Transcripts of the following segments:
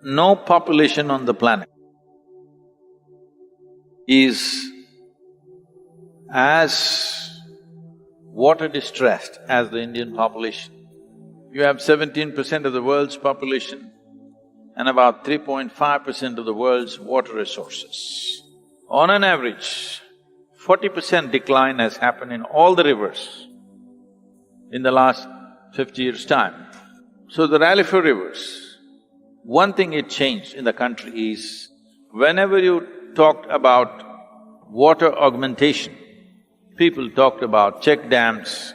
no population on the planet is as water distressed as the Indian population. You have 17% of the world's population and about 3.5% of the world's water resources. On an average, 40% decline has happened in all the rivers in the last 50 years' time. So the Rally for Rivers, one thing it changed in the country is, whenever you talked about water augmentation, people talked about check dams,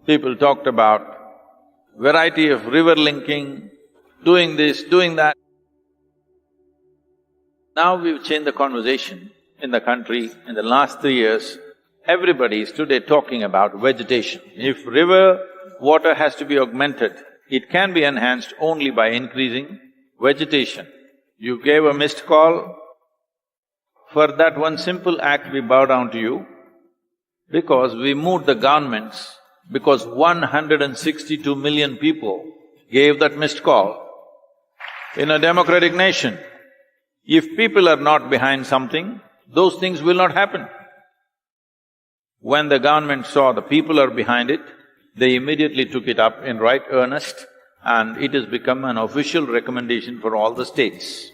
people talked about variety of river linking, doing this, doing that. Now we've changed the conversation in the country. In the last 3 years, everybody is today talking about vegetation. If river water has to be augmented, it can be enhanced only by increasing vegetation. You gave a missed call. For that one simple act, we bow down to you, because we moved the governments, because 162 million people gave that missed call. In a democratic nation, if people are not behind something, those things will not happen. When the government saw the people are behind it, they immediately took it up in right earnest, and it has become an official recommendation for all the states.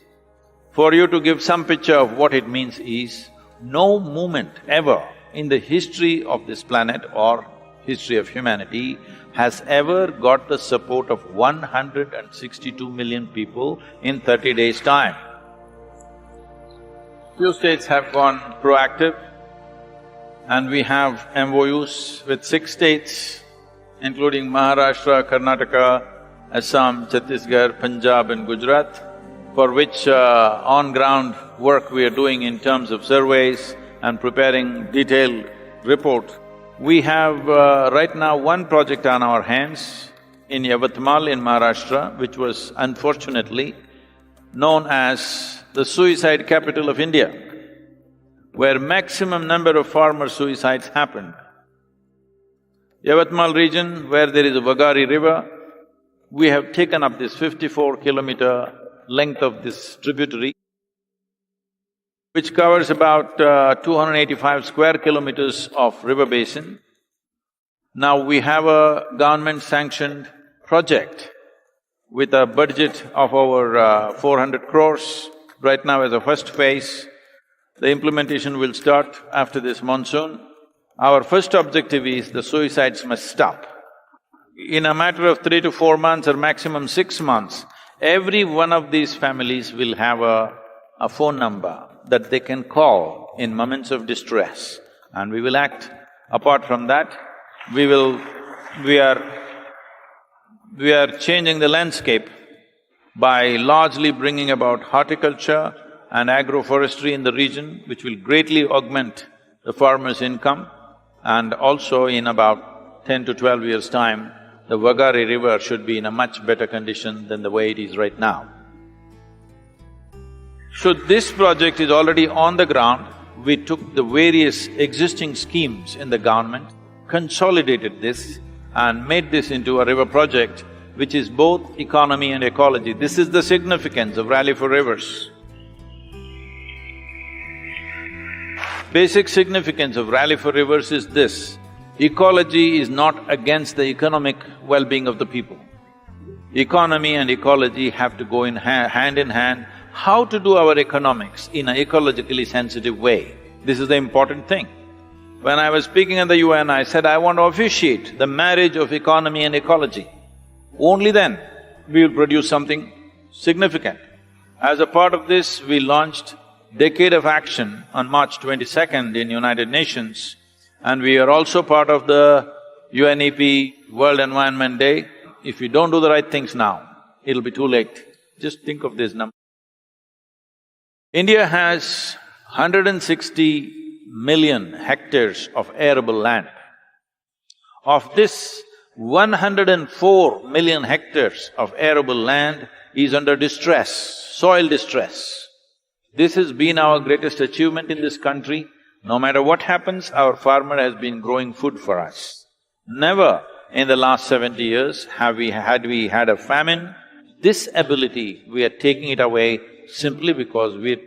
For you to give some picture of what it means is, no movement ever in the history of this planet or history of humanity has ever got the support of 162 million people in 30 days' time. Few states have gone proactive, and we have MOUs with 6 states, including Maharashtra, Karnataka, Assam, Chhattisgarh, Punjab and Gujarat, for which on-ground work we are doing in terms of surveys and preparing detailed report. We have right now one project on our hands in Yavatmal in Maharashtra, which was unfortunately known as the suicide capital of India, where maximum number of farmer suicides happened. Yavatmal region, where there is a Vagari river, we have taken up this 54-kilometer length of this tributary, which covers about 285 square kilometers of river basin. Now we have a government-sanctioned project with a budget of over 400 crores right now as a first phase. The implementation will start after this monsoon. Our first objective is the suicides must stop. In a matter of 3 to 4 months or maximum 6 months, every one of these families will have a phone number that they can call in moments of distress, and we will act. Apart from that, we are changing the landscape by largely bringing about horticulture and agroforestry in the region, which will greatly augment the farmers' income, and also in about 10 to 12 years' time, the Vagari river should be in a much better condition than the way it is right now. So this project is already on the ground. We took the various existing schemes in the government, consolidated this and made this into a river project which is both economy and ecology. This is the significance of Rally for Rivers. Basic significance of Rally for Rivers is this: ecology is not against the economic well-being of the people. Economy and ecology have to go hand in hand. How to do our economics in an ecologically sensitive way, this is the important thing. When I was speaking at the UN, I said, I want to officiate the marriage of economy and ecology. Only then we will produce something significant. As a part of this, we launched Decade of Action on March 22nd in United Nations, and we are also part of the UNEP World Environment Day. If we don't do the right things now, it'll be too late. Just think of this number. India has 160 million hectares of arable land. Of this, 104 million hectares of arable land is under distress, soil distress. This has been our greatest achievement in this country. No matter what happens, our farmer has been growing food for us. Never in the last 70 years have we had a famine This ability, we are taking it away simply because we're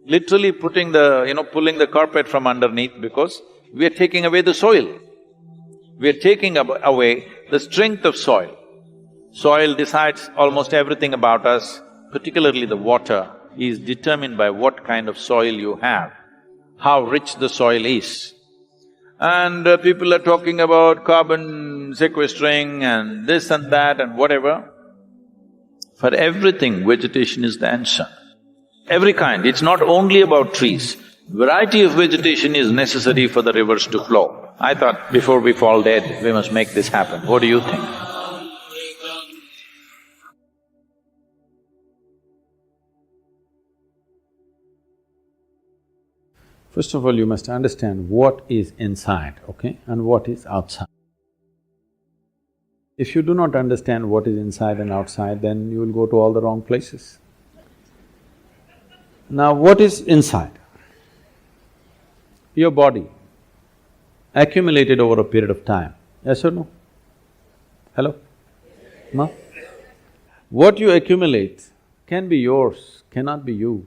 literally putting the, pulling the carpet from underneath because we are taking away the soil. We are taking away the strength of soil. Soil decides almost everything about us, particularly the water is determined by what kind of soil you have, how rich the soil is. And people are talking about carbon sequestering and this and that and whatever. For everything, vegetation is the answer. Every kind, it's not only about trees. Variety of vegetation is necessary for the rivers to flow. I thought before we fall dead, we must make this happen. What do you think? First of all, you must understand what is inside, okay, and what is outside. If you do not understand what is inside and outside, then you will go to all the wrong places. Now, what is inside? Your body, accumulated over a period of time, yes or no? Hello? No? What you accumulate can be yours, cannot be you.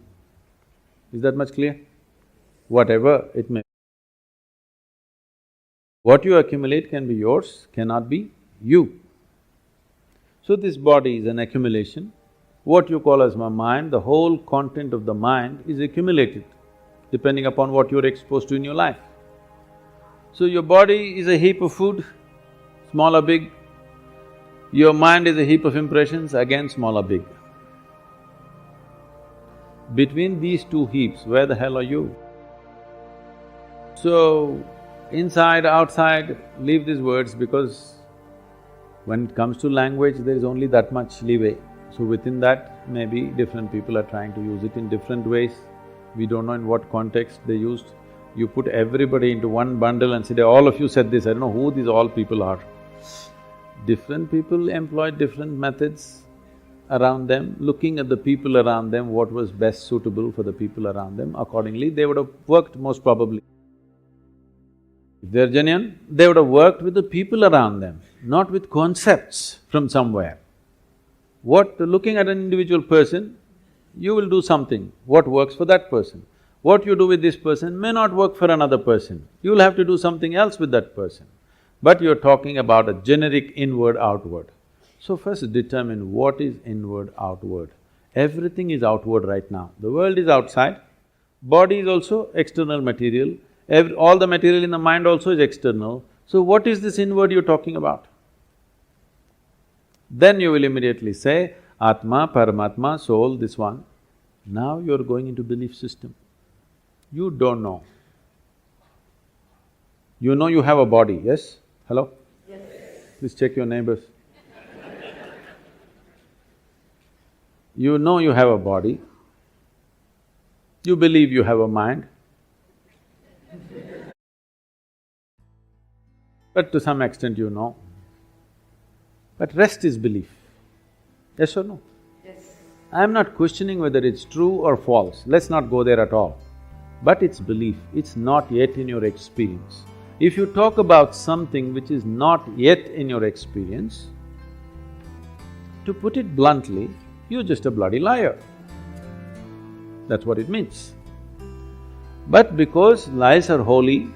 Is that much clear? Whatever it may be. What you accumulate can be yours, cannot be you. So this body is an accumulation. What you call as my mind, the whole content of the mind is accumulated depending upon what you're exposed to in your life. So your body is a heap of food, small or big. Your mind is a heap of impressions, again small or big. Between these two heaps, where the hell are you? So, inside, outside, leave these words because when it comes to language, there is only that much leeway. So within that, maybe different people are trying to use it in different ways. We don't know in what context they used. You put everybody into one bundle and say, all of you said this, I don't know who these all people are. Different people employed different methods around them, looking at the people around them, what was best suitable for the people around them, accordingly they would have worked most probably. If they're genuine, they would have worked with the people around them, not with concepts from somewhere. Looking at an individual person, you will do something, what works for that person. What you do with this person may not work for another person, you will have to do something else with that person. But you're talking about a generic inward-outward. So first determine what is inward-outward. Everything is outward right now. The world is outside, body is also external material, all the material in the mind also is external. So what is this inward you're talking about? Then you will immediately say, Atma, Paramatma, soul, this one. Now you're going into belief system. You don't know. You know you have a body, yes? Hello? Yes. Please check your neighbors. You know you have a body. You believe you have a mind. But to some extent you know. But rest is belief. Yes or no? Yes. I'm not questioning whether it's true or false, let's not go there at all. But it's belief, it's not yet in your experience. If you talk about something which is not yet in your experience, to put it bluntly, you're just a bloody liar. That's what it means. But because lies are holy,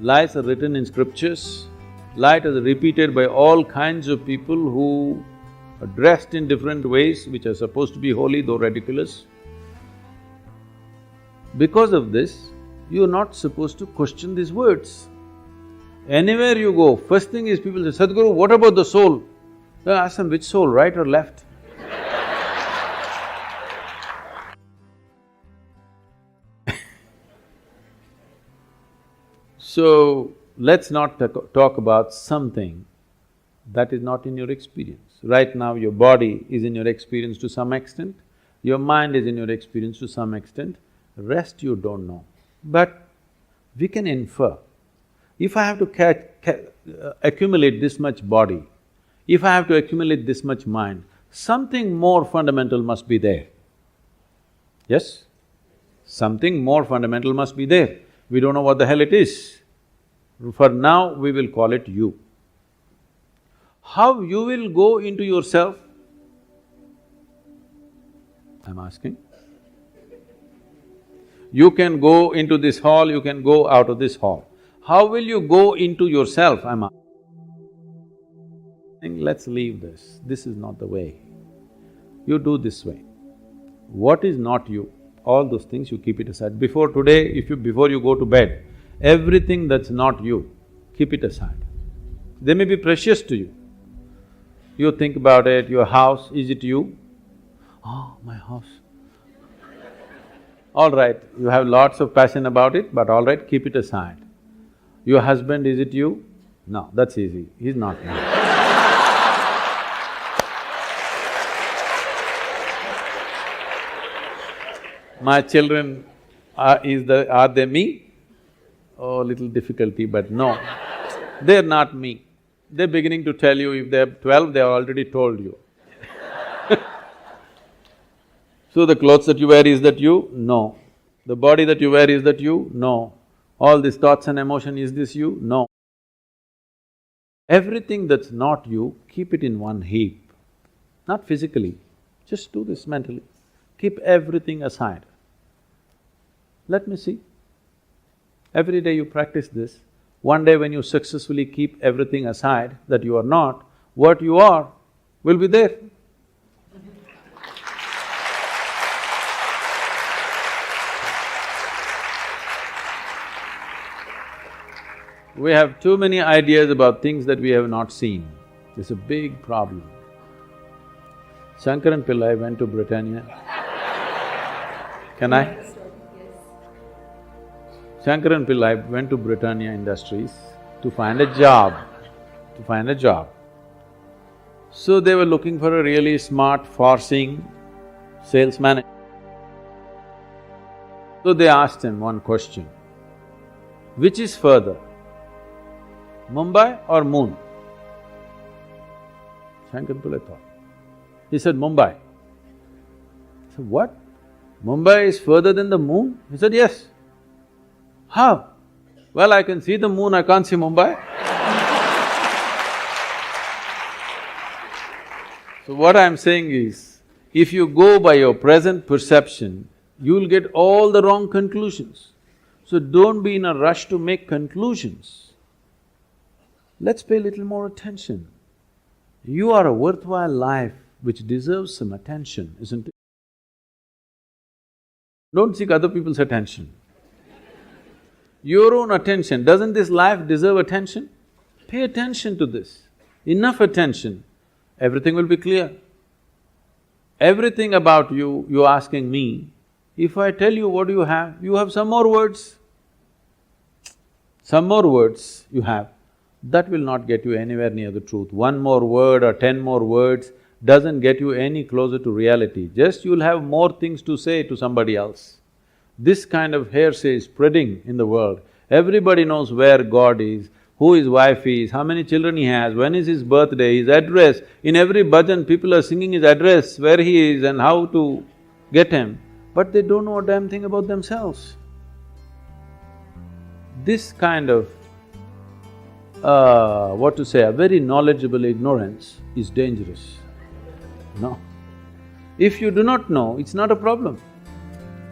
lies are written in scriptures, lies are repeated by all kinds of people who are dressed in different ways which are supposed to be holy though ridiculous. Because of this, you're not supposed to question these words. Anywhere you go, first thing is people say, Sadhguru, what about the soul? I ask them, which soul, right or left? So, let's not talk about something that is not in your experience. Right now, your body is in your experience to some extent, your mind is in your experience to some extent, rest you don't know. But we can infer. If I have to accumulate this much body, if I have to accumulate this much mind, something more fundamental must be there. Yes? Something more fundamental must be there. We don't know what the hell it is. For now, we will call it you. How you will go into yourself, I'm asking. You can go into this hall, you can go out of this hall. How will you go into yourself, I'm asking? Let's leave this. This is not the way. You do this way. What is not you, all those things you keep it aside. Before today, before you go to bed, everything that's not you, keep it aside. They may be precious to you. You think about it, your house, is it you? Oh, my house. All right, you have lots of passion about it, but all right, keep it aside. Your husband, is it you? No, that's easy, he's not me. My children, are they me? Oh, little difficulty, but no, they're not me. They're beginning to tell you, if they're 12, they have already told you. So the clothes that you wear, is that you? No. The body that you wear, is that you? No. All these thoughts and emotion, is this you? No. Everything that's not you, keep it in one heap. Not physically, just do this mentally. Keep everything aside. Let me see. Every day you practice this. One day when you successfully keep everything aside that you are not, what you are will be there. We have too many ideas about things that we have not seen. It's a big problem. Shankaran Pillai went to Britannia. Can I? Shankaran Pillai went to Britannia Industries to find a job. So they were looking for a really smart, far-seeing sales manager. So they asked him one question, which is further, Mumbai or moon? Shankaran Pillai thought. He said, Mumbai. He said, what? Mumbai is further than the moon? He said, yes. How? Well, I can see the moon, I can't see Mumbai. So what I'm saying is, if you go by your present perception, you'll get all the wrong conclusions. So don't be in a rush to make conclusions. Let's pay a little more attention. You are a worthwhile life which deserves some attention, isn't it? Don't seek other people's attention. Your own attention, doesn't this life deserve attention? Pay attention to this, enough attention, everything will be clear. Everything about you, you're asking me, if I tell you what you have some more words. Some more words you have, that will not get you anywhere near the truth. One more word or 10 more words doesn't get you any closer to reality, just you'll have more things to say to somebody else. This kind of hearsay is spreading in the world. Everybody knows where God is, who his wife is, how many children he has, when is his birthday, his address. In every bhajan, people are singing his address, where he is and how to get him, but they don't know a damn thing about themselves. This kind of, a very knowledgeable ignorance is dangerous. No. If you do not know, it's not a problem.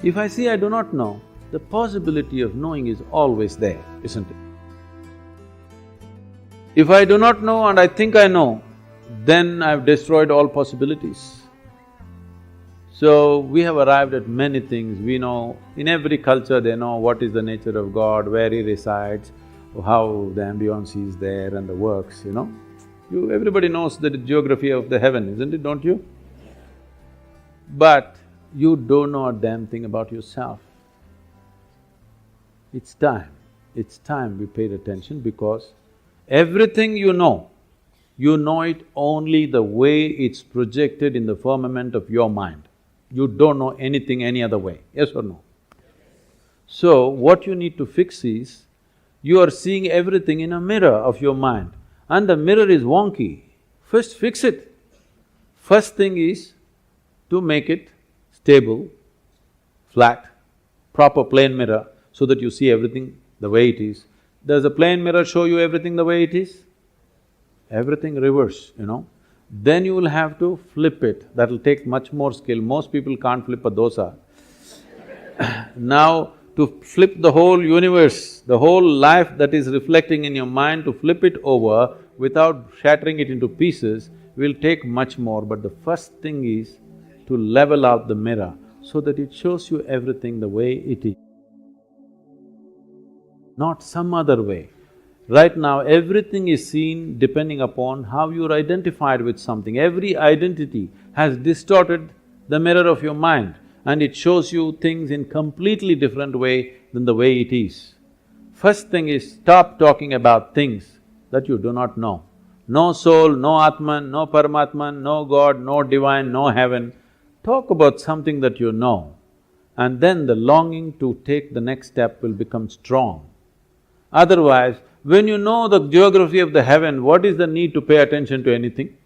If I see I do not know, the possibility of knowing is always there, isn't it? If I do not know and I think I know, then I've destroyed all possibilities. So, we have arrived at many things. We know, in every culture they know what is the nature of God, where he resides, how the ambience is there and the works, you know. Everybody knows the geography of the heaven, isn't it, don't you? But you don't know a damn thing about yourself. It's time we paid attention, because everything you know it only the way it's projected in the firmament of your mind. You don't know anything any other way, yes or no? So, what you need to fix is, you are seeing everything in a mirror of your mind, and the mirror is wonky. First fix it. First thing is to make it stable, flat, proper plane mirror, so that you see everything the way it is. Does a plane mirror show you everything the way it is? Everything reverse, you know. then you will have to flip it. That'll take much more skill. Most people can't flip a dosa. Now, to flip the whole universe, the whole life that is reflecting in your mind, to flip it over without shattering it into pieces will take much more, but the first thing is to level out the mirror so that it shows you everything the way it is, not some other way. Right now, everything is seen depending upon how you're identified with something. Every identity has distorted the mirror of your mind and it shows you things in completely different way than the way it is. First thing is, stop talking about things that you do not know. No soul, no Atman, no Paramatman, no God, no divine, no heaven. Talk about something that you know, and then the longing to take the next step will become strong. Otherwise, when you know the geography of the heaven, what is the need to pay attention to anything?